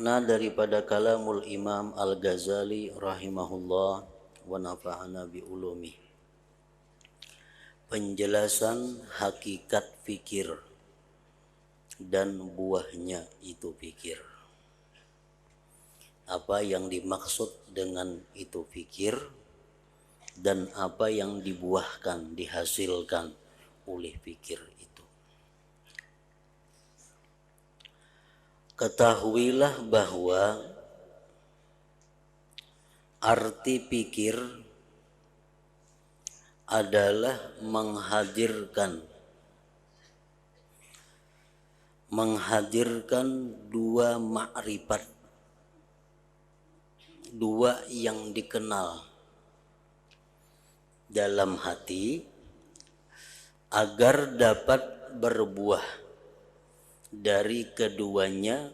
makna daripada kalamul Imam Al-Ghazali rahimahullah wa nafa'ana bi ulumi. Penjelasan hakikat fikir dan buahnya itu fikir. Apa yang dimaksud dengan itu fikir dan apa yang dibuahkan, dihasilkan oleh fikir itu. Ketahuilah bahwa arti pikir adalah menghadirkan dua makrifat, dua yang dikenal dalam hati agar dapat berbuah. Dari keduanya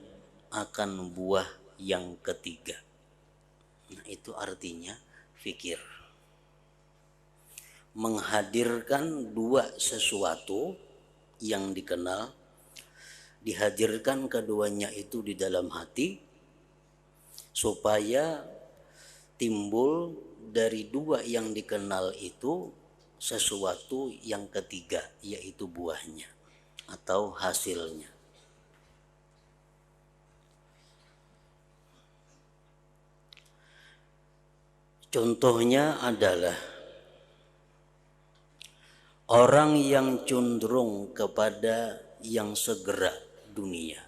akan buah yang ketiga. Nah, itu artinya fikir. Menghadirkan dua sesuatu yang dikenal, dihadirkan keduanya itu di dalam hati supaya timbul dari dua yang dikenal itu sesuatu yang ketiga, yaitu buahnya atau hasilnya. Contohnya adalah orang yang cenderung kepada yang segera dunia.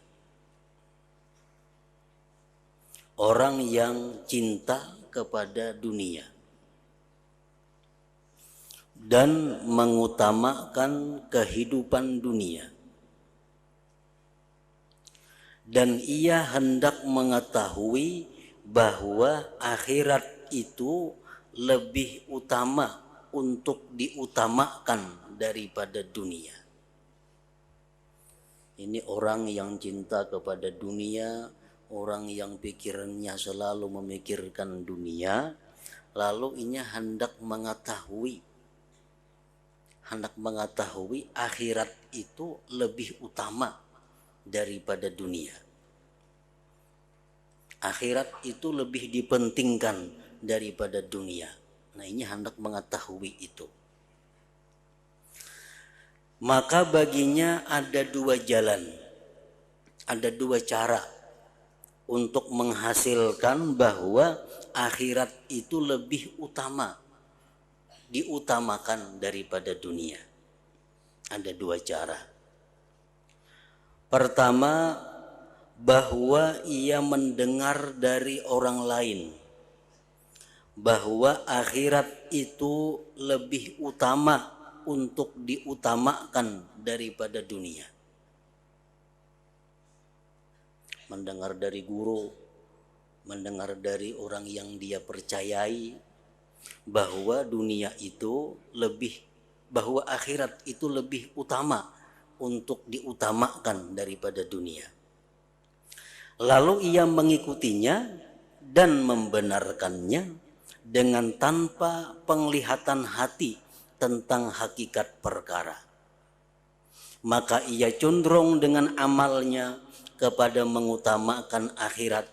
Orang yang cinta kepada dunia dan mengutamakan kehidupan dunia. Dan ia hendak mengetahui bahwa akhirat itu lebih utama untuk diutamakan daripada dunia. Ini orang yang cinta kepada dunia, orang yang pikirannya selalu memikirkan dunia, lalu ia hendak mengetahui akhirat itu lebih utama daripada dunia. Akhirat itu lebih dipentingkan daripada dunia. Nah, ini hendak mengetahui itu. Maka baginya ada dua jalan, ada dua cara untuk menghasilkan bahwa akhirat itu lebih diutamakan daripada dunia. Ada dua cara. Pertama, bahwa ia mendengar dari orang lain bahwa akhirat itu lebih utama untuk diutamakan daripada dunia. Mendengar dari guru, mendengar dari orang yang dia percayai bahwa bahwa akhirat itu lebih utama untuk diutamakan daripada dunia. Lalu ia mengikutinya dan membenarkannya dengan tanpa penglihatan hati tentang hakikat perkara. Maka ia cenderung dengan amalnya kepada mengutamakan akhirat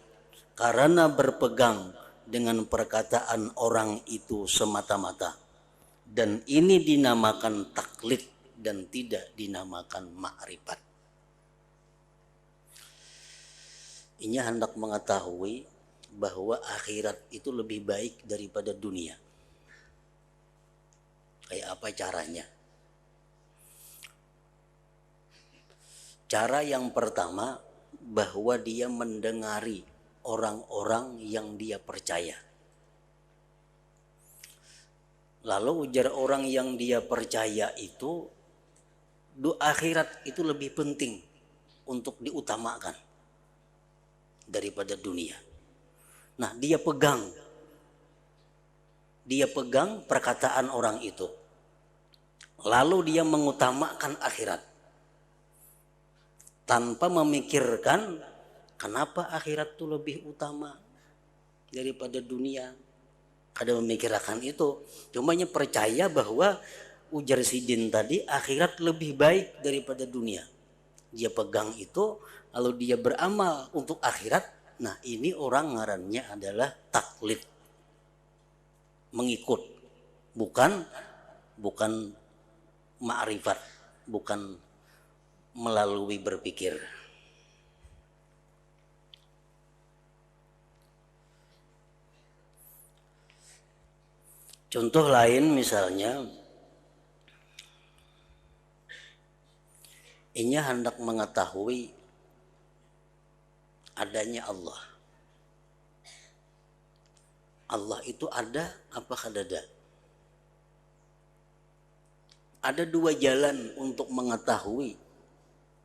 karena berpegang dengan perkataan orang itu semata-mata. Dan ini dinamakan taklid dan tidak dinamakan makrifat. Ini hendak mengetahui bahwa akhirat itu lebih baik daripada dunia. Kayak apa caranya? Cara yang pertama, bahwa dia mendengari orang-orang yang dia percaya. Lalu ujar orang yang dia percaya itu, akhirat itu lebih penting untuk diutamakan daripada dunia. Nah, dia pegang perkataan orang itu. Lalu dia mengutamakan akhirat tanpa memikirkan kenapa akhirat itu lebih utama daripada dunia. Kada memikirkan itu, cumanya percaya bahwa ujar Sidin tadi akhirat lebih baik daripada dunia. Dia pegang itu, lalu dia beramal untuk akhirat, Nah ini orang ngarannya adalah taklid, mengikut, bukan ma'rifat, bukan melalui berpikir. Contoh lain misalnya, Inya hendak mengetahui adanya Allah. Allah itu ada apa kadada? Ada dua jalan untuk mengetahui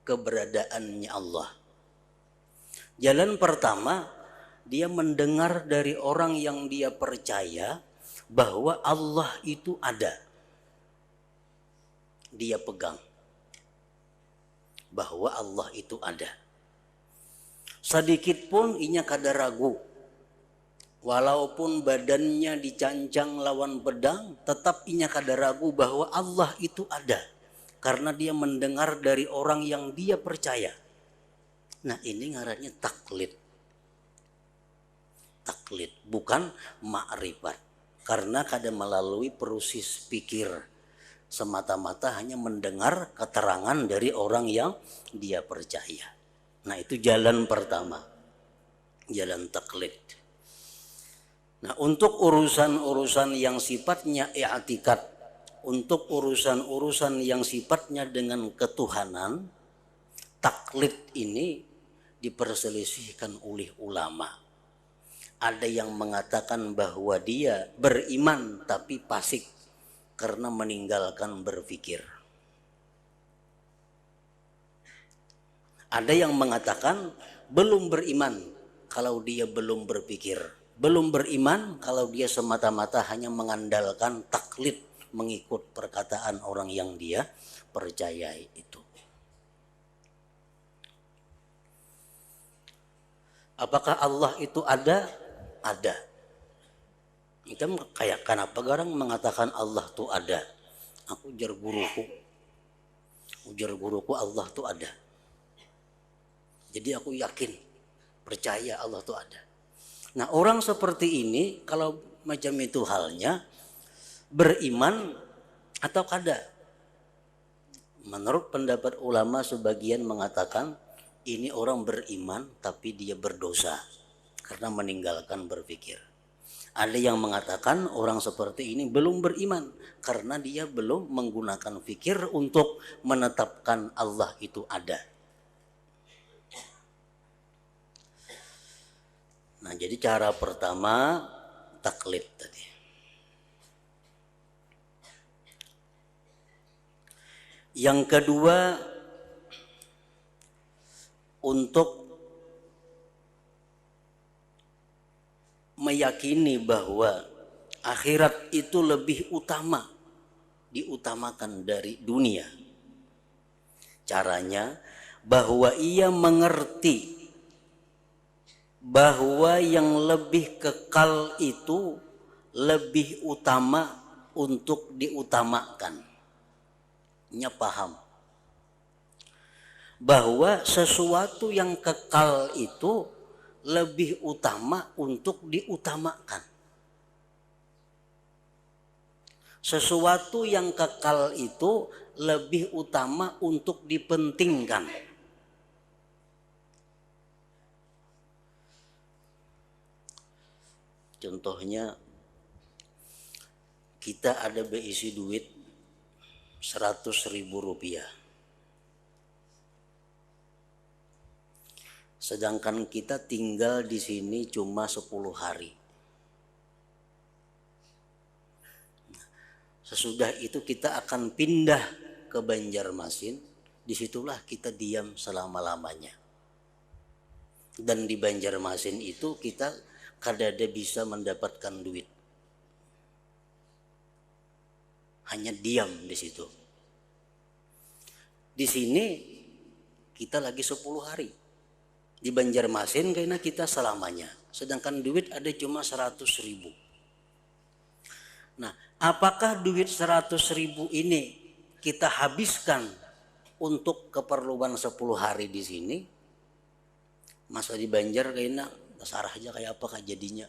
keberadaannya Allah. Jalan pertama, dia mendengar dari orang yang dia percaya bahwa Allah itu ada. Dia pegang bahwa Allah itu ada. Sedikit pun inya kada ragu. Walaupun badannya dicancang lawan pedang, tetap inya kada ragu bahwa Allah itu ada. Karena dia mendengar dari orang yang dia percaya. Nah ini ngarannya taklid. Taklid, bukan ma'rifat. Karena kada melalui proses pikir, semata-mata hanya mendengar keterangan dari orang yang dia percaya. Nah itu jalan pertama, jalan taklid. Nah untuk urusan-urusan yang sifatnya i'tikad, untuk urusan-urusan yang sifatnya dengan ketuhanan, taklid ini diperselisihkan oleh ulama. Ada yang mengatakan bahwa dia beriman tapi fasik karena meninggalkan berpikir. Ada yang mengatakan belum beriman kalau dia belum berpikir. Belum beriman kalau dia semata-mata hanya mengandalkan taklid, mengikut perkataan orang yang dia percayai itu. Apakah Allah itu ada? Ada. Kita kayak kenapa garang mengatakan Allah tuh ada? Aku ujar guruku Allah tuh ada. Jadi aku yakin, percaya Allah tuh ada. Nah orang seperti ini kalau macam itu halnya, beriman atau kada? Menurut pendapat ulama sebagian mengatakan ini orang beriman tapi dia berdosa karena meninggalkan berpikir. Ada yang mengatakan orang seperti ini belum beriman karena dia belum menggunakan fikir untuk menetapkan Allah itu ada. Nah jadi cara pertama taklid tadi. Yang kedua, untuk meyakini bahwa akhirat itu lebih utama, diutamakan dari dunia. Caranya bahwa ia mengerti bahwa yang lebih kekal itu lebih utama untuk diutamakan. Nya paham bahwa sesuatu yang kekal itu lebih utama untuk diutamakan. Sesuatu yang kekal itu lebih utama untuk dipentingkan. Contohnya kita ada berisi duit 100.000 rupiah. Sedangkan kita tinggal di sini cuma 10 hari. Sesudah itu kita akan pindah ke Banjarmasin. Disitulah kita diam selama-lamanya. Dan di Banjarmasin itu kita kadada bisa mendapatkan duit. Hanya diam di situ. Di sini kita lagi 10 hari. Di Banjarmasin karena kita selamanya. Sedangkan duit ada cuma 100.000. Nah, apakah duit 100.000 ini kita habiskan untuk keperluan 10 hari di sini? Masa di Banjar karena sarah aja kayak apakah jadinya.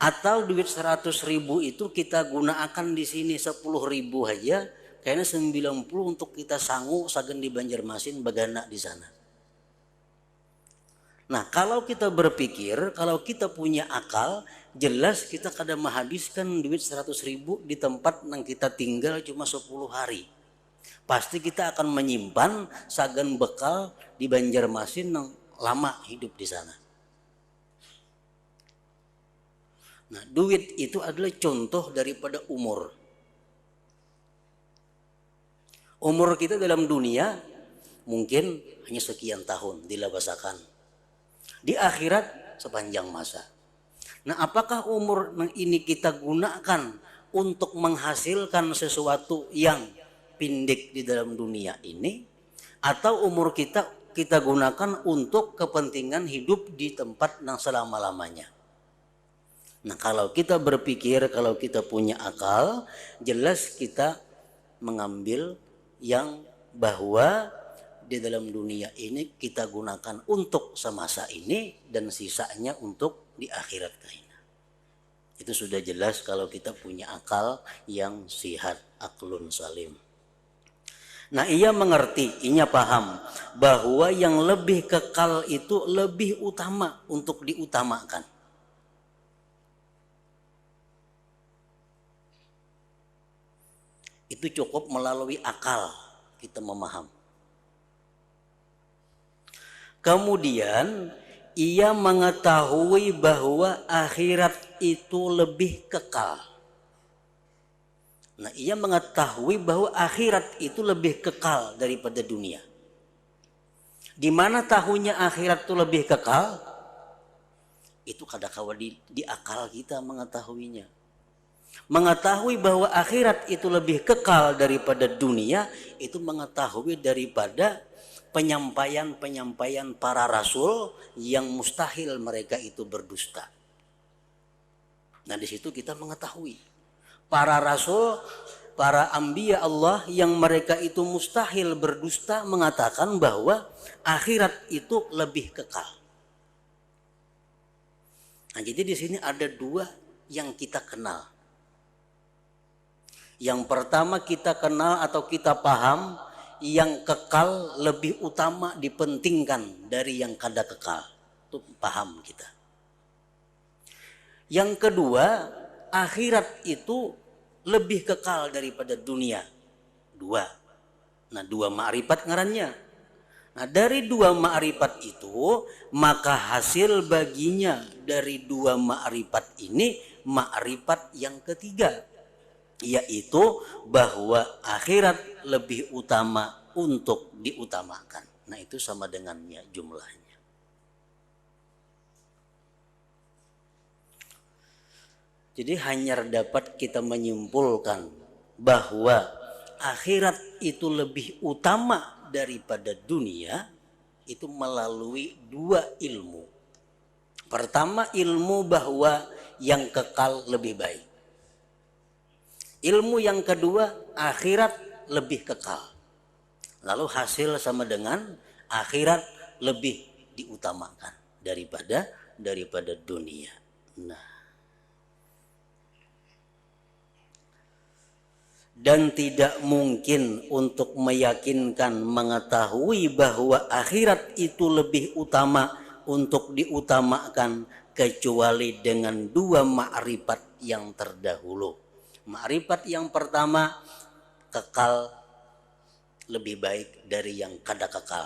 Atau duit 100.000 itu kita gunakan di sini 10.000 aja, kayaknya 90 untuk kita sangu sagen di Banjarmasin bagana di sana. Nah, kalau kita berpikir, kalau kita punya akal, jelas kita kada menghabiskan duit 100.000 di tempat yang kita tinggal cuma 10 hari. Pasti kita akan menyimpan sagan bekal di Banjarmasin yang lama hidup di sana. Nah, duit itu adalah contoh daripada umur. Umur kita dalam dunia mungkin hanya sekian tahun dilabasakan. Di akhirat sepanjang masa. Nah, apakah umur ini kita gunakan untuk menghasilkan sesuatu yang pendek di dalam dunia ini, atau umur kita gunakan untuk kepentingan hidup di tempat yang selama-lamanya? Nah, kalau kita berpikir, kalau kita punya akal, jelas kita mengambil yang bahwa di dalam dunia ini kita gunakan untuk semasa ini dan sisanya untuk di akhirat kaina. Itu sudah jelas kalau kita punya akal yang sihat, aklun salim. Nah, ia mengerti, ia paham bahwa yang lebih kekal itu lebih utama untuk diutamakan. Itu cukup melalui akal kita memaham. Kemudian ia mengetahui bahwa akhirat itu lebih kekal. Nah, ia mengetahui bahwa akhirat itu lebih kekal daripada dunia. Di mana tahunya akhirat itu lebih kekal? Itu kadang-kala di akal kita mengetahuinya. Mengetahui bahwa akhirat itu lebih kekal daripada dunia, itu mengetahui daripada penyampaian para rasul yang mustahil mereka itu berdusta. Nah, di situ kita mengetahui para rasul, para anbiya Allah yang mereka itu mustahil berdusta mengatakan bahwa akhirat itu lebih kekal. Nah, jadi di sini ada dua yang kita kenal. Yang pertama kita kenal atau kita paham, yang kekal lebih utama dipentingkan dari yang kada kekal. Itu paham kita. Yang kedua, akhirat itu lebih kekal daripada dunia. Dua. Nah, dua ma'rifat ngarannya. Nah, dari dua ma'rifat itu, maka hasil baginya dari dua ma'rifat ini ma'rifat yang ketiga, yaitu bahwa akhirat lebih utama untuk diutamakan. Nah, itu sama dengannya jumlahnya. Jadi hanya dapat kita menyimpulkan bahwa akhirat itu lebih utama daripada dunia itu melalui dua ilmu. Pertama, ilmu bahwa yang kekal lebih baik. Ilmu yang kedua, akhirat lebih kekal. Lalu hasil sama dengan akhirat lebih diutamakan daripada dunia. Nah, dan tidak mungkin untuk meyakinkan, mengetahui bahwa akhirat itu lebih utama untuk diutamakan kecuali dengan dua ma'rifat yang terdahulu. Ma'rifat yang pertama, kekal lebih baik dari yang kada kekal.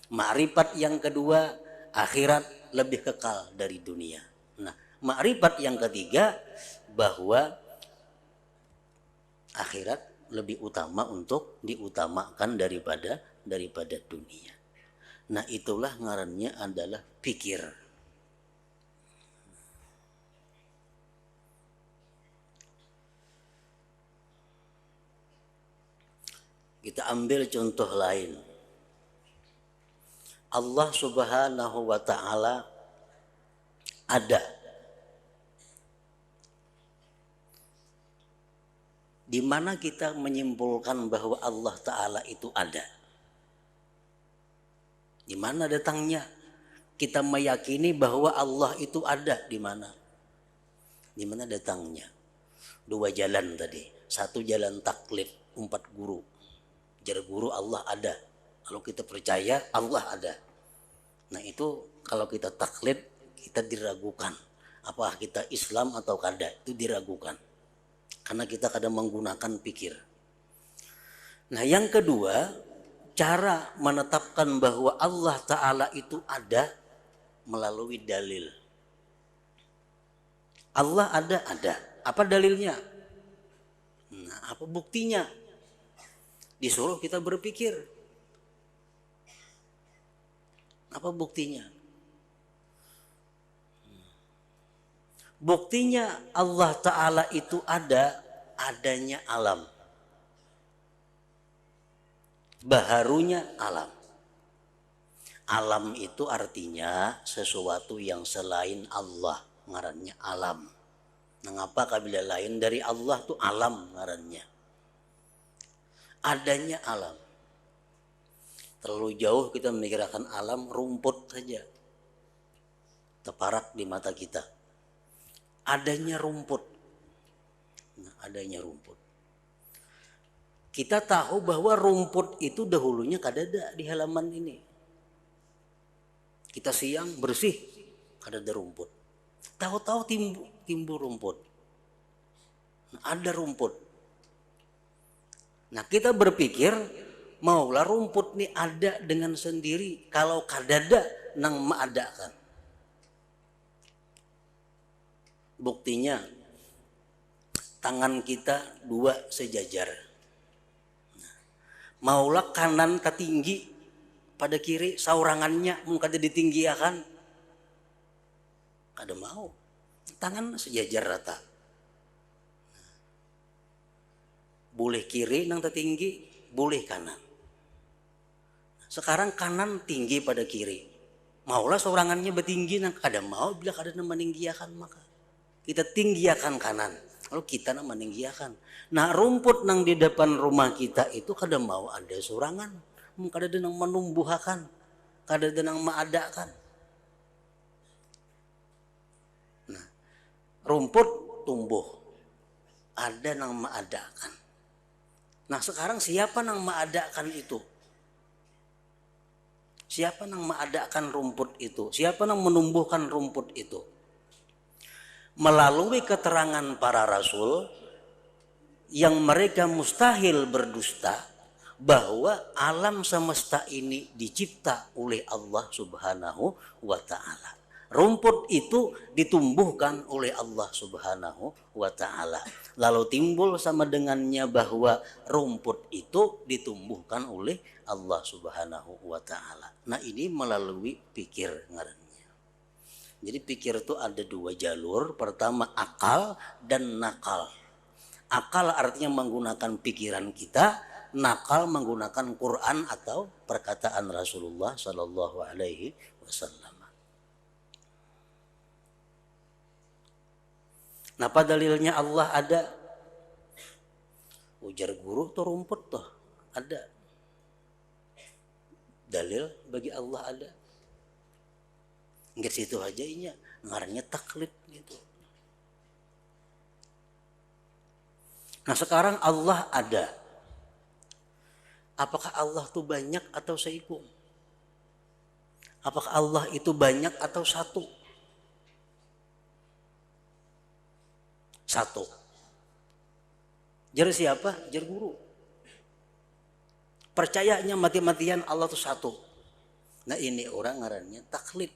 Ma'rifat yang kedua, akhirat lebih kekal dari dunia. Nah, ma'rifat yang ketiga, bahwa akhirat lebih utama untuk diutamakan daripada dunia. Nah, itulah ngarannya adalah pikir. Kita ambil contoh lain. Allah Subhanahu wa ta'ala ada. Di mana kita menyimpulkan bahwa Allah Ta'ala itu ada? Di mana datangnya? kita meyakini bahwa Allah itu ada di mana? Di mana datangnya? Dua jalan tadi. Satu jalan taklid, 4 guru. Jar guru Allah ada. Kalau kita percaya Allah ada. Nah itu kalau kita taklid kita diragukan. Apakah kita Islam atau kada? Itu diragukan. Karena kita kadang menggunakan pikir. Nah yang kedua, cara menetapkan bahwa Allah Ta'ala itu ada melalui dalil. Allah ada. Apa dalilnya? Nah, apa buktinya? Disuruh kita berpikir. Apa buktinya? Buktinya Allah Ta'ala itu adanya alam. Baharunya alam. Alam itu artinya sesuatu yang selain Allah, ngarannya alam. Mengapa kabila lain dari Allah tuh alam ngarannya? Adanya alam. Terlalu jauh kita memikirkan alam, rumput saja terparak di mata kita. Adanya rumput. Nah, adanya rumput. Kita tahu bahwa rumput itu dahulunya kadada di halaman ini. Kita siang bersih, kadada rumput. Tahu-tahu timbul rumput. Nah, ada rumput. Nah kita berpikir, maulah rumput ini ada dengan sendiri. Kalau kadada, nang maadakan. Buktinya, tangan kita 2 sejajar. Nah, maulah kanan ketinggi pada kiri, saurangannya mungkin kada ditinggiakan. Kada mau. Tangan sejajar rata. Boleh kiri nang tertinggi, boleh kanan. Sekarang kanan tinggi pada kiri. Maulah saurangannya bertinggi nang kada mau bila kada meninggiakan maka. Kita tinggiakan kanan. Lalu kita nang meninggiakan. Nah rumput nang di depan rumah kita itu kada mau ada saurangan. Kada ada nang menumbuhakan. Kada ada nang maadakan. Nah rumput tumbuh. Ada nang maadakan. Nah sekarang siapa nang maadakan itu? Siapa nang maadakan rumput itu? Siapa nang menumbuhkan rumput itu? Melalui keterangan para rasul yang mereka mustahil berdusta bahwa alam semesta ini dicipta oleh Allah Subhanahu wa Ta'ala. Rumput itu ditumbuhkan oleh Allah Subhanahu wa Ta'ala. Lalu timbul sama dengannya bahwa rumput itu ditumbuhkan oleh Allah Subhanahu wa Ta'ala. Nah ini melalui pikir ngarannya. Jadi pikir itu ada 2 jalur. Pertama akal dan nakal. Akal artinya menggunakan pikiran kita. Nakal menggunakan Quran atau perkataan Rasulullah Sallallahu Alaihi Wasallam. Napa dalilnya Allah ada? Ujar guru tuh rumput tuh ada. Dalil bagi Allah ada. Enggak situ aja inya, ngarannya taklid gitu. Nah sekarang Allah ada. Apakah Allah tuh banyak atau seikum? Apakah Allah itu banyak atau satu? Satu. Jar siapa? Jar guru. Percayanya mati-matian Allah itu satu. Nah ini orang ngarannya taklid.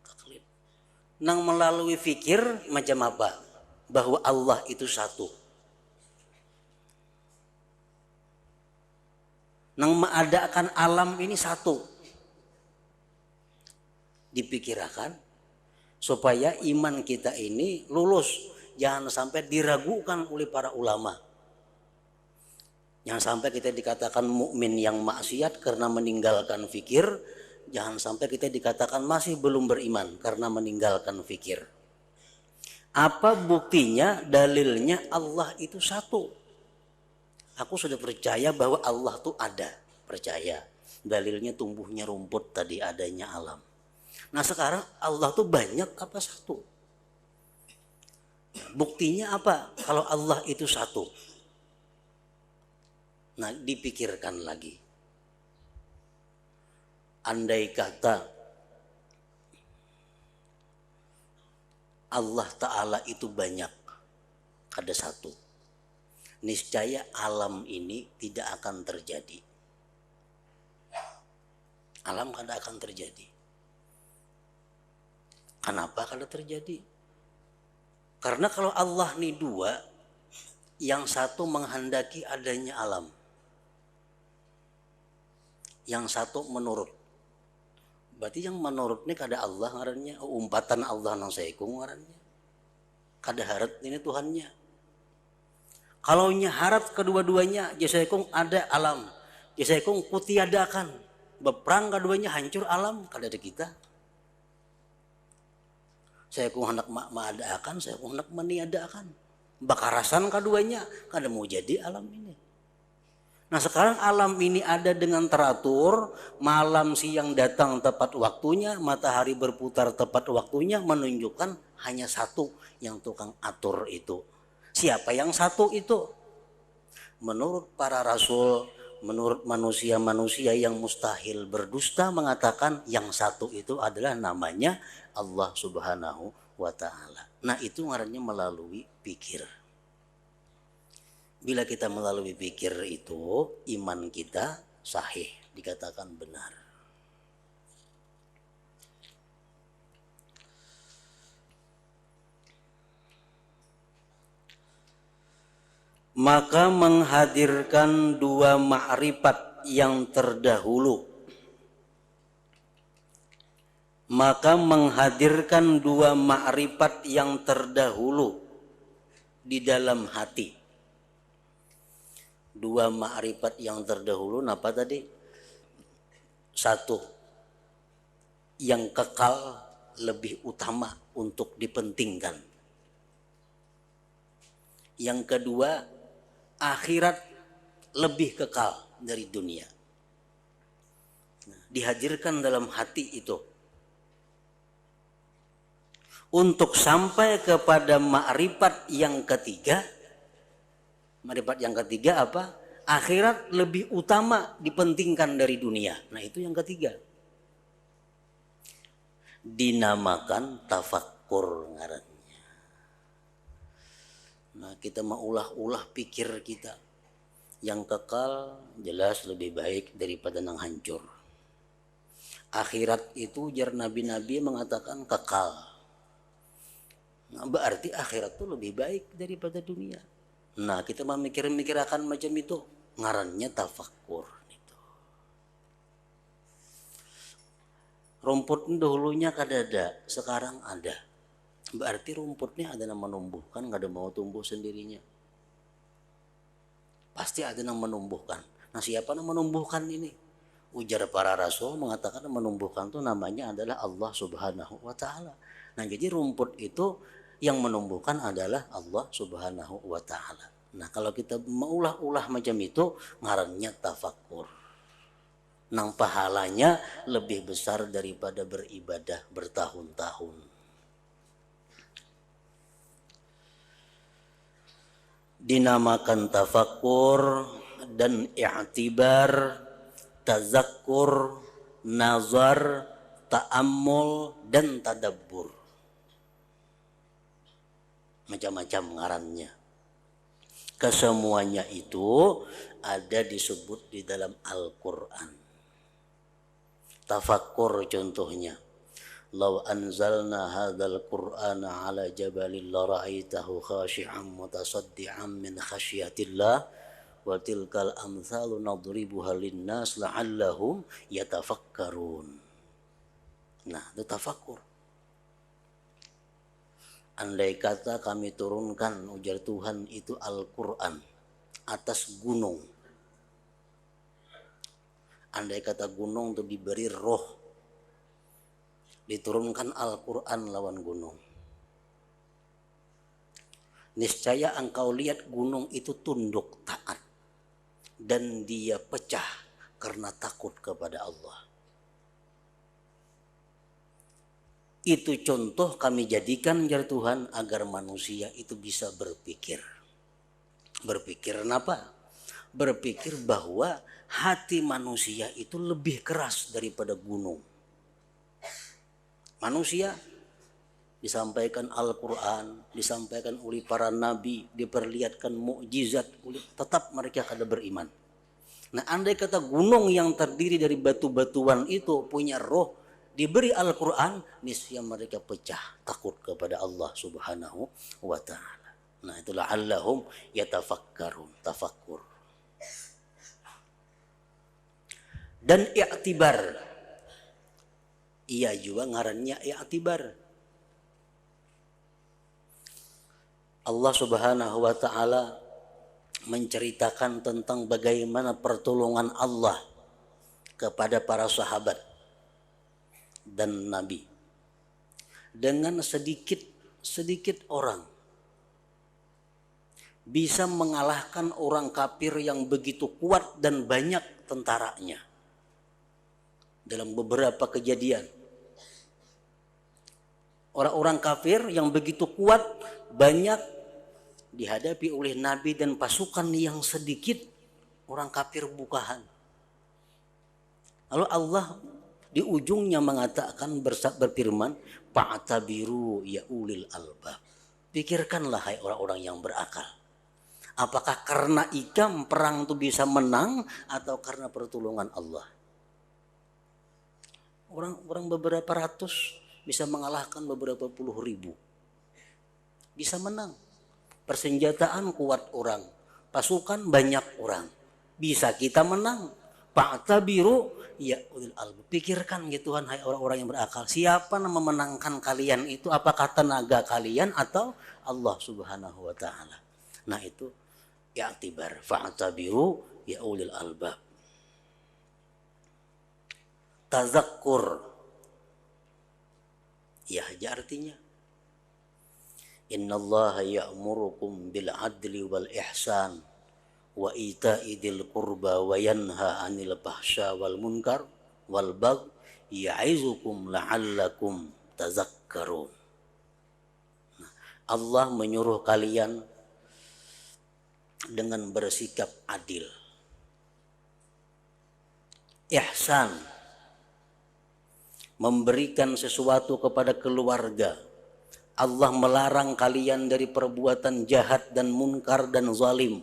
Taklid. Nang melalui fikir macam apa? Bahwa Allah itu satu. Nang mengadakan alam ini satu. Dipikirkan supaya iman kita ini lulus, jangan sampai diragukan oleh para ulama. Jangan sampai kita dikatakan mukmin yang maksiat karena meninggalkan fikir, jangan sampai kita dikatakan masih belum beriman karena meninggalkan fikir. Apa buktinya? Dalilnya Allah itu satu. Aku sudah percaya bahwa Allah itu ada, percaya. Dalilnya tumbuhnya rumput tadi, adanya alam. Nah sekarang Allah tuh banyak apa satu? Buktinya apa kalau Allah itu satu? Nah dipikirkan lagi. Andai kata Allah Ta'ala itu banyak, ada satu, niscaya alam ini tidak akan terjadi. Alam kada akan terjadi. Kenapa kada terjadi? Karena kalau Allah nih dua, yang satu menghendaki adanya alam, yang satu menurut. Berarti yang menurut ini kada Allah ngarannya, umpatan Allah nang saikung ngarannya. Kada harap ini Tuhannya. Kalau nyaharat kedua-duanya, jasaikung ada alam, jasaikung kutiadakan, beperang keduanya hancur alam, kada ada kita. Saya kung hendak maadakan, saya kung hendak meniadakan. Bakarasan keduanya, kada mau jadi alam ini. Nah sekarang alam ini ada dengan teratur, malam siang datang tepat waktunya, matahari berputar tepat waktunya, menunjukkan hanya satu yang tukang atur itu. Siapa yang satu itu? Menurut para rasul, menurut manusia-manusia yang mustahil berdusta mengatakan yang satu itu adalah namanya Allah Subhanahu wa Ta'ala. Nah itu ngarannya melalui pikir. Bila kita melalui pikir itu, iman kita sahih, dikatakan benar. Maka menghadirkan dua ma'rifat yang terdahulu. Maka menghadirkan dua ma'rifat yang terdahulu di dalam hati. Dua ma'rifat yang terdahulu apa tadi? Satu, yang kekal lebih utama untuk dipentingkan. Yang kedua, akhirat lebih kekal dari dunia. Nah, dihadirkan dalam hati itu. Untuk sampai kepada ma'rifat yang ketiga. Ma'rifat yang ketiga apa? Akhirat lebih utama dipentingkan dari dunia. Nah itu yang ketiga. Dinamakan tafakkur ngarannya. Nah kita mau ulah-ulah pikir kita. Yang kekal jelas lebih baik daripada yang hancur. Akhirat itu jar nabi-nabi mengatakan kekal. Nah, berarti akhirat itu lebih baik daripada dunia. Nah kita memikir-mikirkan macam itu, ngarannya tafakkur. Itu. Rumput dahulunya kada ada, sekarang ada. Berarti rumputnya ada yang menumbuhkan, kada mau tumbuh sendirinya. Pasti ada yang menumbuhkan. Nah siapa yang menumbuhkan ini? Ujar para rasul mengatakan menumbuhkan itu namanya adalah Allah Subhanahu wa Ta'ala. Nah jadi rumput itu yang menumbuhkan adalah Allah Subhanahu wa Ta'ala. Nah kalau kita maulah-ulah macam itu, ngarannya tafakkur. Nang pahalanya lebih besar daripada beribadah bertahun-tahun. Dinamakan tafakkur dan i'tibar, tazakkur, nazar, ta'ammul, dan tadabbur. Macam-macam ngarannya. Kesemuanya itu ada disebut di dalam Al-Quran. Tafakkur contohnya. Law anzalna hadzal Qur'ana ala jabalin la ra'aitahu khashi'an mutasaddian min khasyiatillah wa tilkal amsalu nadribuha linnas la'allahum yatafakkarun. Nah, itu tafakkur. Andai kata kami turunkan ujar Tuhan itu Al-Quran atas gunung. Andai kata gunung itu diberi roh. Diturunkan Al-Quran lawan gunung. Niscaya engkau lihat gunung itu tunduk taat. Dan dia pecah karena takut kepada Allah. Itu contoh kami jadikan ya Tuhan agar manusia itu bisa berpikir. Berpikir apa? Berpikir bahwa hati manusia itu lebih keras daripada gunung. Manusia disampaikan Al-Quran, disampaikan oleh para nabi, diperlihatkan mukjizat, tetap mereka kada beriman. Nah, andai kata gunung yang terdiri dari batu-batuan itu punya roh, diberi Al-Quran, niscaya mereka pecah takut kepada Allah Subhanahu wa ta'ala. Nah, itulah Allahum yatafakkarun, tafakkur. Dan i'tibar, iya juga ngarannya i'tibar. Allah Subhanahu wa ta'ala menceritakan tentang bagaimana pertolongan Allah kepada para sahabat dan nabi. Dengan sedikit orang bisa mengalahkan orang kafir yang begitu kuat dan banyak tentaranya. Dalam beberapa kejadian, orang-orang kafir yang begitu kuat banyak dihadapi oleh Nabi dan pasukan yang sedikit orang kafir bukahan. Lalu Allah di ujungnya mengatakan berfirman, fa'tabiru ya ulil albab. Pikirkanlah hai orang-orang yang berakal. Apakah karena ikam perang itu bisa menang atau karena pertolongan Allah? Orang beberapa ratus bisa mengalahkan beberapa puluh ribu. Bisa menang. Persenjataan kuat orang, pasukan banyak orang. Bisa kita menang. Fa'tabiru ya ulil albab. Pikirkan gitu Tuhan hai orang-orang yang berakal. Siapa yang memenangkan kalian itu? Apakah tenaga kalian atau Allah Subhanahu wa ta'ala? Nah, itu i'tibar. Fa'tabiru ya ulil albab. Tazakkur. Ya aja artinya. Innallaha ya'murukum bil adli wal ihsan wa ita'i dzil qurba wa yanha 'anil fahsya wal munkar wal bagh ya'izukum la'allakum tazakkarun. Allah menyuruh kalian dengan bersikap adil. Ihsan, memberikan sesuatu kepada keluarga. Allah melarang kalian dari perbuatan jahat dan munkar dan zalim.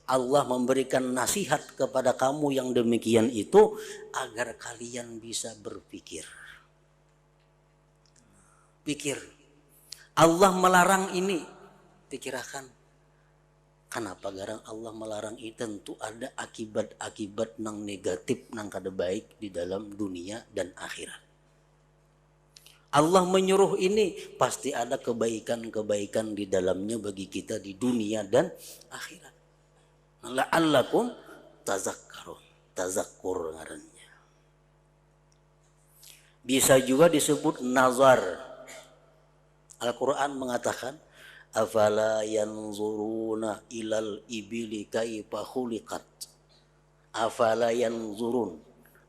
Allah memberikan nasihat kepada kamu yang demikian itu agar kalian bisa berpikir. Pikir. Allah melarang ini. Pikirkan. Kenapa garang Allah melarang ini? Tentu ada akibat-akibat nang negatif nang kada baik di dalam dunia dan akhirat. Allah menyuruh ini pasti ada kebaikan-kebaikan di dalamnya bagi kita di dunia dan akhirat. La'allakum tazakkarun. Tazakkur ngarannya. Bisa juga disebut nazar. Al-Quran mengatakan afala yanzuruna ilal ibili kaifa khuliqat. Afala yanzurun.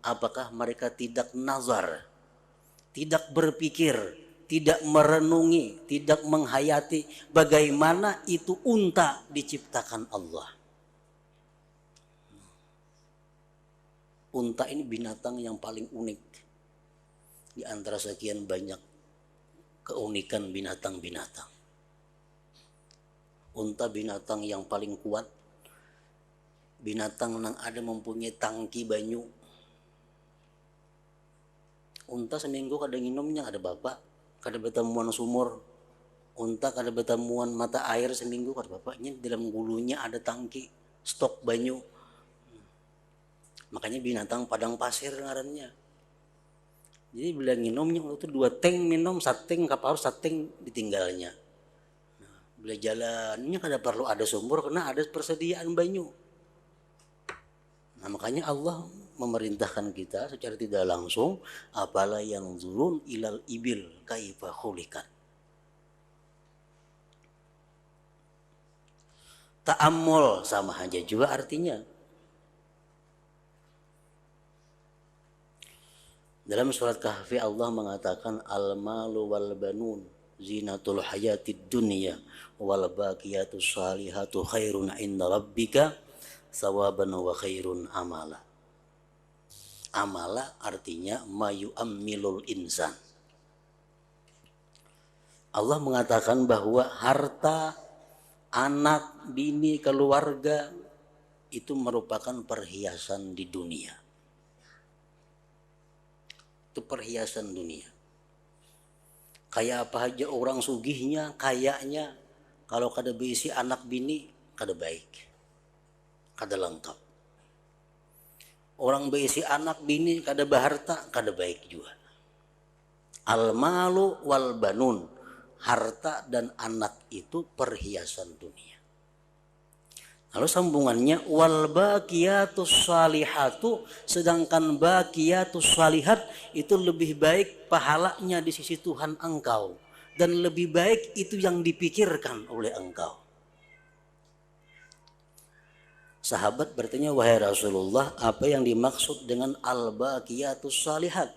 Apakah mereka tidak nazar, tidak berpikir, tidak merenungi, tidak menghayati bagaimana itu unta diciptakan Allah. Unta ini binatang yang paling unik di antara sekian banyak keunikan binatang-binatang. Unta binatang yang paling kuat, binatang yang ada mempunyai tangki banyu. Unta seminggu kada minumnya ada bapak, kada bertemuan sumur. Unta kada bertemuan mata air seminggu kada bapaknya, dalam gulunya ada tangki stok banyu. Makanya binatang padang pasir ngarannya. Jadi bila minumnya itu 2 teng minum, 1 teng kapal 1 teng ditinggalnya. Nah, bila jalannya kada perlu ada sumur karena ada persediaan banyu. Nah, makanya Allah memerintahkan kita secara tidak langsung apala yang zurun ilal ibil kaifa khuliqat. Ta'ammul sama aja juga artinya. Dalam surat Kahfi Allah mengatakan al-malu wal banun zinatul hayatid dunya wal baqiyatus salihatu khairun inda rabbika sawaban wa khairun amala. Amala artinya mayu ammilul insan. Allah mengatakan bahwa harta, anak, bini, keluarga itu merupakan perhiasan di dunia. Itu perhiasan dunia. Kayak apa aja orang sugihnya, kayaknya, kalau kada berisi anak bini, kada baik, kada lengkap. Orang berisi anak bini, kada berharta, kada baik juga. Al-malu wal banun, harta dan anak itu perhiasan dunia. Lalu sambungannya wal baqiyatus salihatu, sedangkan baqiyatus salihat itu lebih baik pahalanya di sisi Tuhan engkau dan lebih baik itu yang dipikirkan oleh engkau. Sahabat bertanya, wahai Rasulullah, apa yang dimaksud dengan al baqiyatus salihat?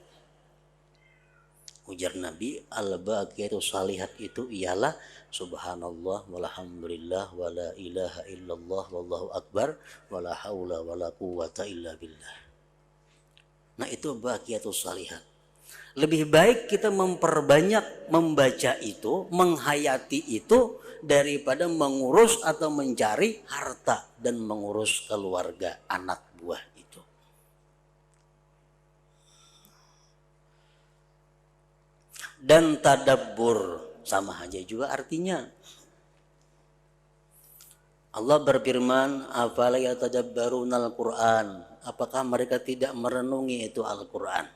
Ujar Nabi, al baqiyatus salihat itu ialah subhanallah walhamdulillah wala ilaha illallah wallahu akbar wala haula wala quwata illa billah. Nah itu baqiyatus salihat. Lebih baik kita memperbanyak membaca itu, menghayati itu daripada mengurus atau mencari harta dan mengurus keluarga anak buah itu. Dan tadabbur sama aja juga artinya. Allah berfirman, afala yatadabbarunal Qur'an, apakah mereka tidak merenungi itu Al-Qur'an?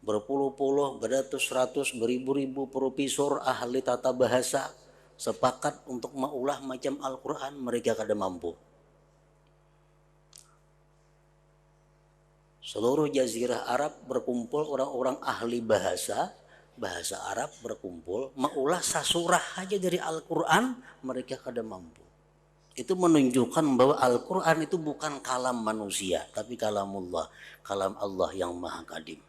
Berpuluh-puluh, beratus-ratus, beribu-ribu profesor ahli tata bahasa sepakat untuk maulah macam Al-Qur'an, mereka kada mampu. Seluruh jazirah Arab berkumpul orang-orang ahli bahasa Arab berkumpul, maulah sasurah aja dari Al-Quran, mereka kada mampu. Itu menunjukkan bahwa Al-Quran itu bukan kalam manusia, tapi kalamullah, kalam Allah yang maha kadim.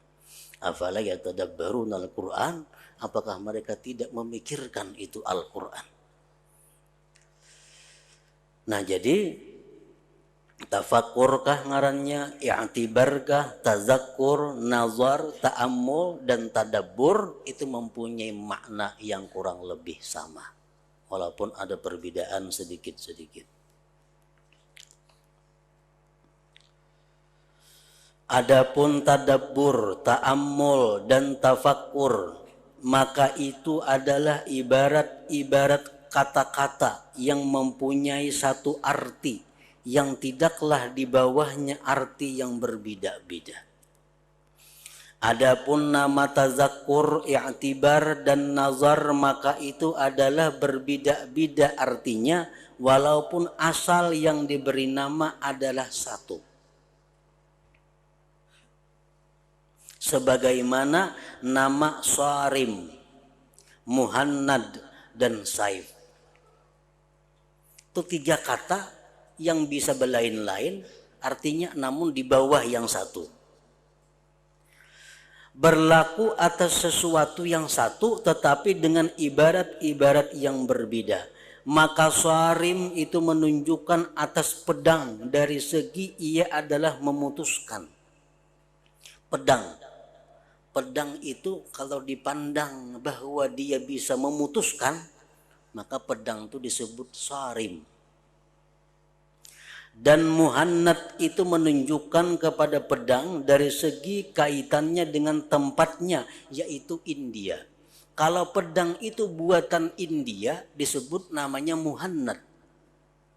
Afala yatadabbaruna al-Quran, apakah mereka tidak memikirkan itu Al-Quran? Nah jadi tafakkurkah ngarannya, i'tibarkah, tazakkur, nazar, ta'ammul dan tadabbur itu mempunyai makna yang kurang lebih sama, walaupun ada perbedaan sedikit-sedikit. Adapun tadabbur, ta'ammul dan tafakkur, maka itu adalah ibarat kata-kata yang mempunyai satu arti yang tidaklah di bawahnya arti yang berbeda-beda. Adapun nama tazakkur, i'tibar dan nazar, maka itu adalah berbeda-beda artinya walaupun asal yang diberi nama adalah satu. Sebagaimana nama Sarim, Muhannad dan Saif. Itu tiga kata yang bisa berlain-lain artinya namun di bawah yang satu. Berlaku atas sesuatu yang satu tetapi dengan ibarat-ibarat yang berbeda. Maka Sarim itu menunjukkan atas pedang dari segi ia adalah memutuskan. Pedang itu kalau dipandang bahwa dia bisa memutuskan, maka pedang itu disebut Sarim. Dan Muhannad itu menunjukkan kepada pedang dari segi kaitannya dengan tempatnya, yaitu India. Kalau pedang itu buatan India disebut namanya Muhannad.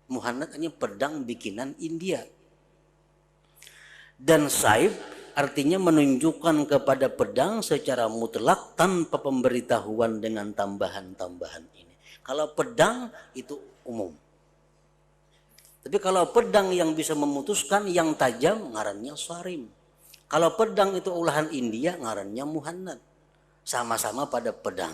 Muhannad hanya pedang bikinan India. Dan Saif artinya menunjukkan kepada pedang secara mutlak tanpa pemberitahuan dengan tambahan-tambahan ini. Kalau pedang itu umum. Tapi kalau pedang yang bisa memutuskan, yang tajam, ngarannya Sarim. Kalau pedang itu olahan India, ngarannya Muhannad. Sama-sama pada pedang.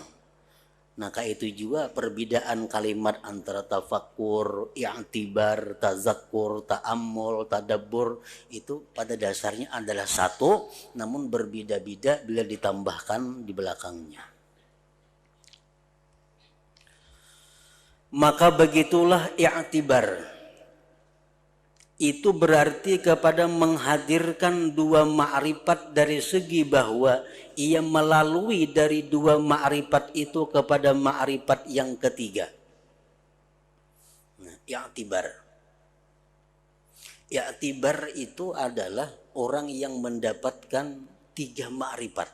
Maka itu juga perbedaan kalimat antara tafakkur, i'tibar, tazakkur, ta'ammul, tadabbur itu pada dasarnya adalah satu, namun berbeda-beda bila ditambahkan di belakangnya. Maka begitulah i'tibar. Itu berarti kepada menghadirkan dua ma'rifat dari segi bahwa ia melalui dari dua ma'rifat itu kepada ma'rifat yang ketiga. Nah, i'tibar. I'tibar itu adalah orang yang mendapatkan tiga ma'rifat.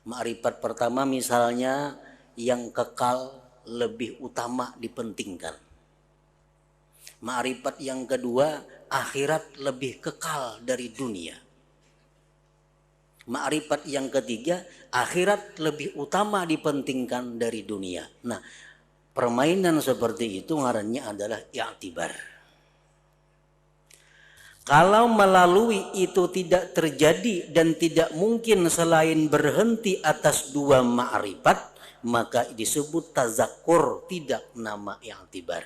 Ma'rifat pertama misalnya yang kekal lebih utama dipentingkan. Ma'rifat yang kedua, akhirat lebih kekal dari dunia. Ma'rifat yang ketiga, akhirat lebih utama dipentingkan dari dunia. Nah, permainan seperti itu ngarannya adalah i'tibar. Kalau melalui itu tidak terjadi dan tidak mungkin selain berhenti atas dua ma'rifat, maka disebut tazakkur, tidak nama i'tibar.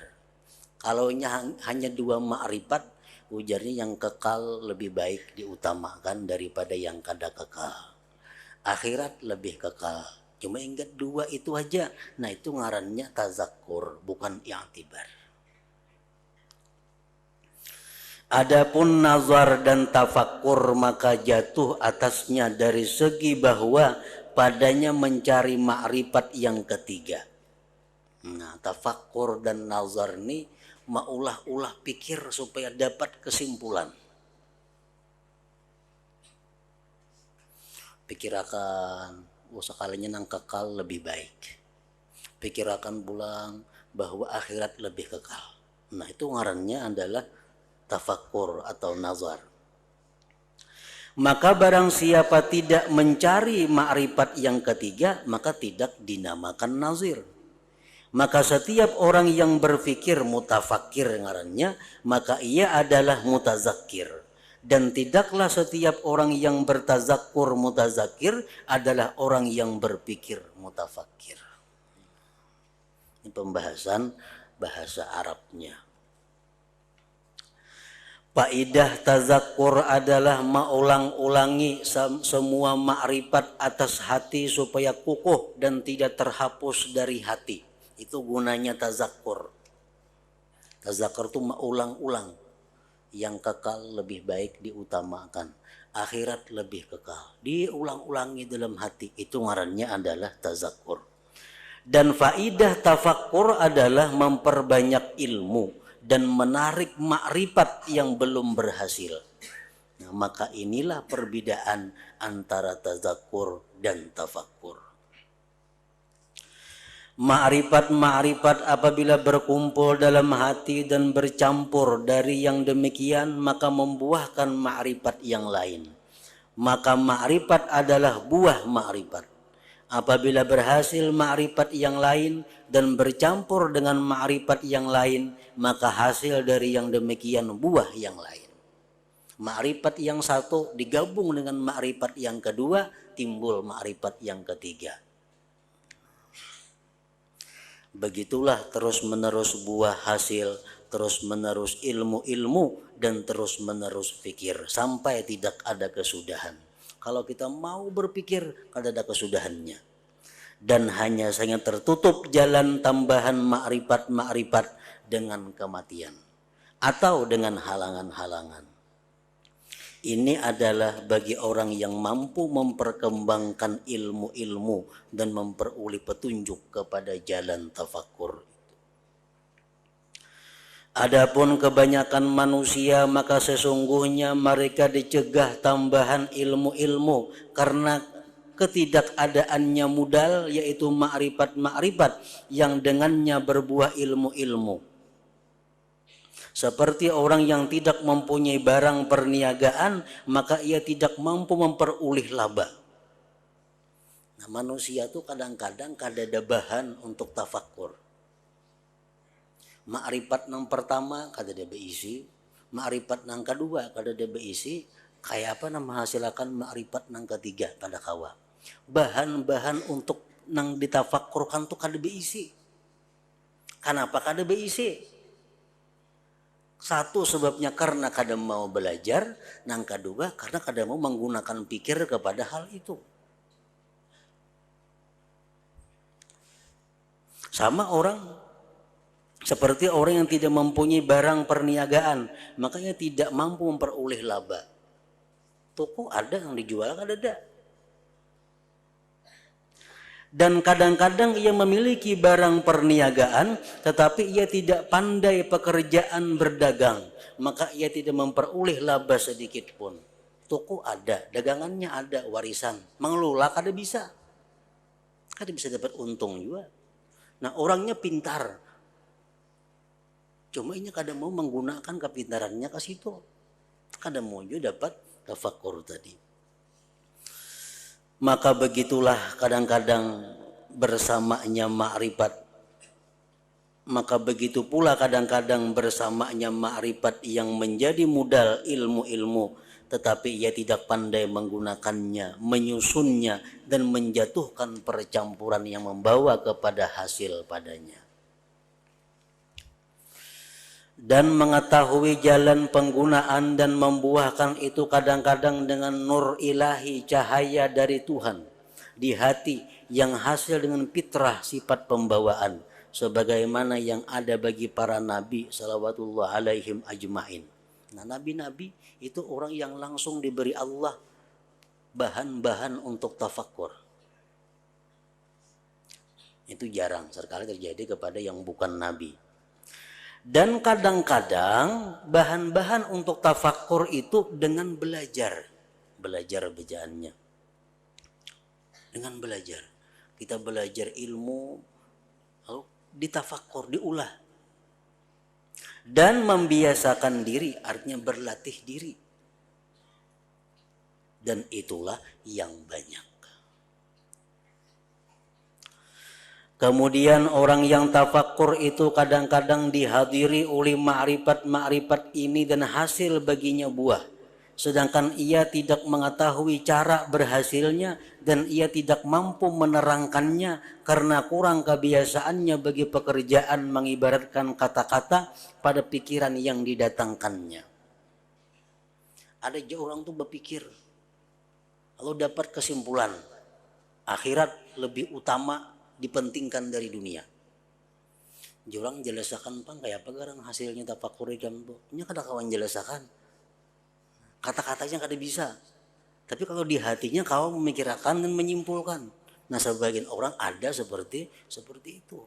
Kalau hanya dua ma'rifat, ujarnya yang kekal lebih baik diutamakan daripada yang kada kekal. Akhirat lebih kekal. Cuma ingat dua itu aja. Nah itu ngarannya tazakkur, bukan i'tibar. Adapun nazar dan tafakkur maka jatuh atasnya dari segi bahwa padanya mencari ma'rifat yang ketiga. Nah tafakkur dan nazar ini maulah-ulah pikir supaya dapat kesimpulan. Pikirakan, sekalinya nang kekal lebih baik. Pikirakan pulang bahwa akhirat lebih kekal. Nah itu ngarannya adalah tafakkur atau nazar. Maka barang siapa tidak mencari ma'rifat yang ketiga, maka tidak dinamakan nazir. Maka setiap orang yang berfikir mutafakir ngarannya, maka ia adalah mutazakir. Dan tidaklah setiap orang yang bertazakkur mutazakir adalah orang yang berpikir mutafakir. Ini pembahasan bahasa Arabnya. Faidah tazakkur adalah mengulang-ulangi semua ma'rifat atas hati supaya kukuh dan tidak terhapus dari hati. Itu gunanya tazakkur. Tazakkur itu mengulang-ulang. Yang kekal lebih baik diutamakan. Akhirat lebih kekal. Diulang-ulangi dalam hati. Itu ngarannya adalah tazakkur. Dan faidah tafakkur adalah memperbanyak ilmu dan menarik ma'rifat yang belum berhasil. Nah, maka inilah perbedaan antara tazakkur dan tafakkur. Ma'rifat-ma'rifat apabila berkumpul dalam hati dan bercampur dari yang demikian maka membuahkan ma'rifat yang lain. Maka ma'rifat adalah buah ma'rifat. Apabila berhasil ma'rifat yang lain dan bercampur dengan ma'rifat yang lain, maka hasil dari yang demikian buah yang lain. Ma'rifat yang satu digabung dengan ma'rifat yang kedua, timbul ma'rifat yang ketiga. Begitulah terus menerus buah hasil, terus menerus ilmu-ilmu, dan terus menerus pikir sampai tidak ada kesudahan. Kalau kita mau berpikir, kada ada kesudahannya. Dan hanya saja tertutup jalan tambahan ma'rifat-ma'rifat dengan kematian atau dengan halangan-halangan. Ini adalah bagi orang yang mampu memperkembangkan ilmu-ilmu dan memperoleh petunjuk kepada jalan tafakkur. Adapun kebanyakan manusia maka sesungguhnya mereka dicegah tambahan ilmu-ilmu karena ketidakadaannya modal, yaitu ma'rifat-ma'rifat yang dengannya berbuah ilmu-ilmu. Seperti orang yang tidak mempunyai barang perniagaan, maka ia tidak mampu memperoleh laba. Nah, manusia itu kadang-kadang kada ada bahan untuk tafakkur. Ma'rifat yang pertama kada ada beisi, ma'rifat yang kedua kada ada beisi, kayak apa menghasilkan ma'rifat yang ketiga kada kawa. Bahan-bahan untuk nang ditafakurkan tuh kada beisi. Kenapa kada beisi? Satu sebabnya karena kada mau belajar, nang kedua karena kada mau menggunakan pikir kepada hal itu. Sama orang seperti orang yang tidak mempunyai barang perniagaan, makanya tidak mampu memperoleh laba. Toko ada yang dijual, kada ada. Dan kadang-kadang ia memiliki barang perniagaan, tetapi ia tidak pandai pekerjaan berdagang, maka ia tidak memperoleh laba sedikit pun. Toko ada, dagangannya ada, warisan, mengelola kada bisa dapat untung juga. Nah orangnya pintar, cuma ini kada mau menggunakan kepintarannya ke situ, kada mau juga dapat tafakur tadi. Maka begitulah kadang-kadang bersamanya ma'rifat. Maka begitu pula kadang-kadang bersamanya ma'rifat yang menjadi modal ilmu-ilmu, tetapi ia tidak pandai menggunakannya, menyusunnya, dan menjatuhkan percampuran yang membawa kepada hasil padanya. Dan mengetahui jalan penggunaan dan membuahkan itu kadang-kadang dengan nur ilahi, cahaya dari Tuhan di hati yang hasil dengan fitrah sifat pembawaan sebagaimana yang ada bagi para nabi salawatullah alaihim ajmain. Nah nabi-nabi itu orang yang langsung diberi Allah bahan-bahan untuk tafakkur. Itu jarang sekali terjadi kepada yang bukan nabi. Dan kadang-kadang bahan-bahan untuk tafakkur itu dengan belajar bacaannya. Dengan belajar. Kita belajar ilmu, lalu ditafakkur, diulah. Dan membiasakan diri, artinya berlatih diri. Dan itulah yang banyak. Kemudian orang yang tafakkur itu kadang-kadang dihadiri oleh ma'rifat ini dan hasil baginya buah. Sedangkan ia tidak mengetahui cara berhasilnya dan ia tidak mampu menerangkannya karena kurang kebiasaannya bagi pekerjaan mengibaratkan kata-kata pada pikiran yang didatangkannya. Ada aja orang tuh berpikir, lalu dapat kesimpulan, akhirat lebih utama dipentingkan dari dunia. Jurang jelasakan pang kayak apa garang hasilnya tafakur jam tuh. Nya kada kawan jelasakan. Kata-katanya kada bisa. Tapi kalau di hatinya kau memikirkan dan menyimpulkan. Nah sebagian orang ada seperti itu.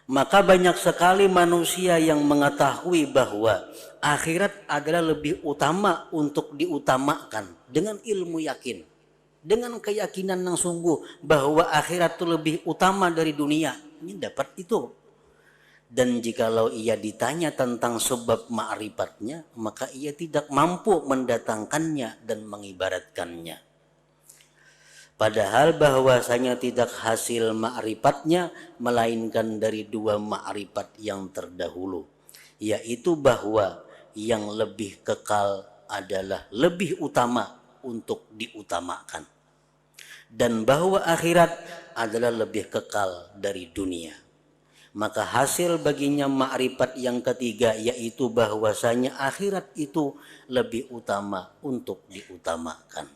Maka banyak sekali manusia yang mengetahui bahwa akhirat adalah lebih utama untuk diutamakan dengan ilmu yakin. Dengan keyakinan yang sungguh bahwa akhirat itu lebih utama dari dunia. Ini dapat itu. Dan jikalau ia ditanya tentang sebab ma'rifatnya, maka ia tidak mampu mendatangkannya dan mengibaratkannya. Padahal bahwasanya tidak hasil ma'rifatnya, melainkan dari dua ma'rifat yang terdahulu. Yaitu bahwa yang lebih kekal adalah lebih utama untuk diutamakan. Dan bahwa akhirat adalah lebih kekal dari dunia. Maka hasil baginya ma'rifat yang ketiga yaitu bahwasanya akhirat itu lebih utama untuk diutamakan.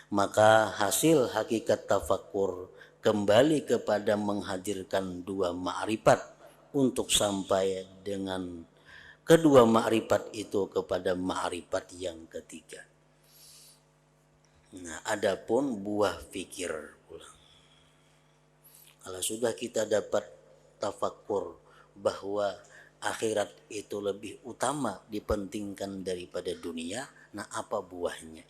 Maka hasil hakikat tafakkur kembali kepada menghadirkan dua ma'rifat untuk sampai dengan kedua ma'rifat itu kepada ma'rifat yang ketiga. Nah, adapun buah fikir pula. Kalau sudah kita dapat tafakkur bahwa akhirat itu lebih utama dipentingkan daripada dunia, nah apa buahnya?